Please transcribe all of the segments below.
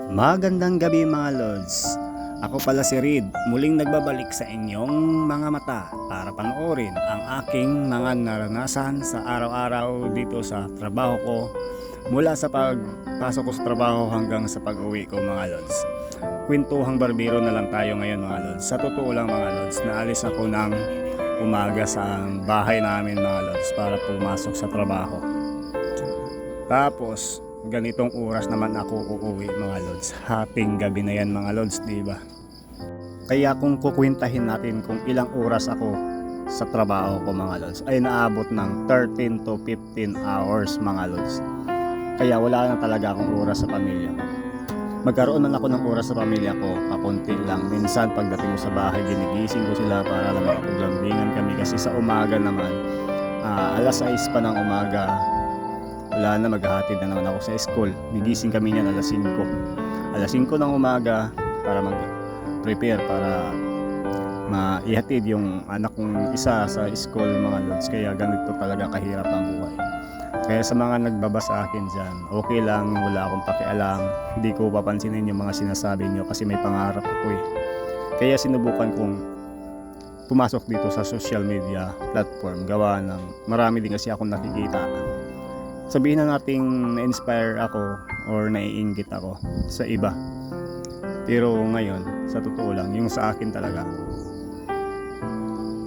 Magandang gabi mga Lods. Ako pala si Reed, muling nagbabalik sa inyong mga mata para panoorin ang aking mga naranasan sa araw-araw dito sa trabaho ko, mula sa pagpasok ko sa trabaho hanggang sa pag-uwi ko mga Lods. Kwentuhang barbero na lang tayo ngayon mga Lods. Sa totoo lang mga Lods, naalis ako ng umaga sa bahay namin mga Lods para pumasok sa trabaho. Tapos ganitong oras naman ako uuwi mga Lods. Hating gabi na yan mga Lods, diba? Kaya kung kukwentahin natin kung ilang oras ako sa trabaho ko mga Lods, ay naabot ng 13 to 15 hours mga Lods. Kaya wala na talaga akong oras sa pamilya ko. Magkaroon na ako ng oras sa pamilya ko, kakunti lang. Minsan pagdating ko sa bahay, ginigising ko sila para lang makapaglambingan kami. Kasi sa umaga naman, alas 6 pa ng umaga, wala na, maghahatid na naman ako sa school. Nigising kami niyan alas 5. Alas 5 ng umaga para mag-prepare para maihatid yung anak kong isa sa school mga Lods. Kaya ganito talaga kahirap ang buhay. Kaya sa mga nagbaba sa akin dyan, okay lang, wala akong pakialam. Hindi ko papansinin yung mga sinasabi nyo kasi may pangarap ako eh. Kaya sinubukan kong pumasok dito sa social media platform. Gawa ng marami din kasi akong nakikita. Sabihin na nating na-inspire ako or naiinggit ako sa iba. Pero ngayon, sa totoo lang, yung sa akin talaga,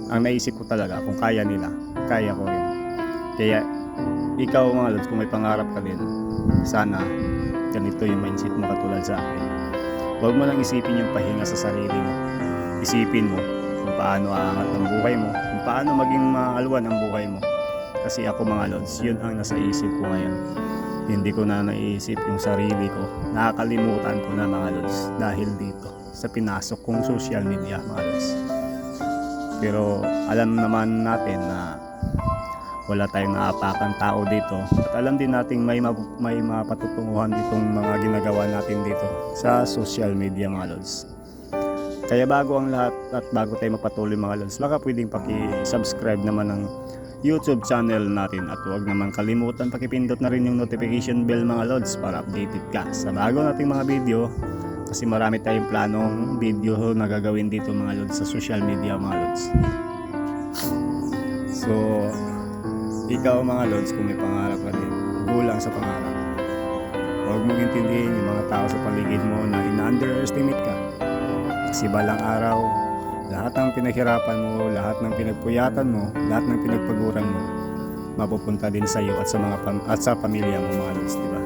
ang naisip ko talaga, kung kaya nila, kaya ko rin. Kaya ikaw mga Lods, kung may pangarap ka din, sana ganito yung mindset mo katulad sa akin. Huwag mo lang isipin yung pahinga sa sarili mo. Isipin mo kung paano aangat ang buhay mo, kung paano maging maalwan ang buhay mo. Kasi ako mga Lods, yun ang nasa isip ko ngayon. Hindi ko na naisip yung sarili ko. Nakakalimutan ko na mga Lods dahil dito sa pinasok kong social media mga Lods. Pero alam naman natin na wala tayong naapakang tao dito. At alam din natin may mapatutunguhan ditong mga ginagawa natin dito sa social media mga Lods. Kaya bago ang lahat at bago tayo magpatuloy mga Lods, baka pwedeng paki-subscribe naman ng YouTube channel natin at huwag naman kalimutan pakipindot na rin yung notification bell mga Lods para updated ka sa bago nating mga video, kasi marami tayong planong video na gagawin dito mga Lods sa social media mga Lods. So ikaw mga Lods, kung may pangarap ka din, gulang sa pangarap. Huwag mong intindihin yung mga tao sa paligid mo na ina-underestimate ka. Kasi balang araw, lahat ng pinaghirapan mo, lahat ng pinagpuyatan mo, lahat ng pinagpaguran mo, mapupunta din sa iyo at sa mga at sa pamilya mo mga Lods, di ba?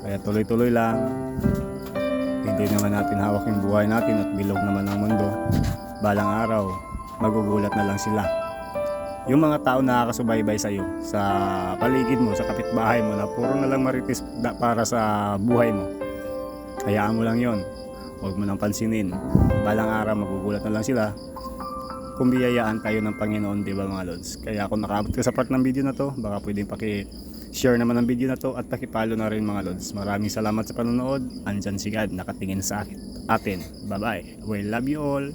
Kaya tuloy-tuloy lang. Hindi naman natin hawak yung buhay natin at bilog naman ang mundo. Balang araw, magugulat na lang sila. Yung mga tao na nakakasubaybay sa iyo, sa paligid mo, sa kapitbahay mo, na puro na lang marites para sa buhay mo, hayaan mo lang yon. Huwag mo nang pansinin. Balang araw magugulat na lang sila kung biyayaan tayo ng Panginoon, di ba mga Lods? Kaya kung nakaabot ka sa part ng video na to, baka pwedeng paki-share naman ng video na to at paki-follow na rin mga Lods. Maraming salamat sa panonood. Andyan si God nakatingin sa atin. Bye bye. We love you all.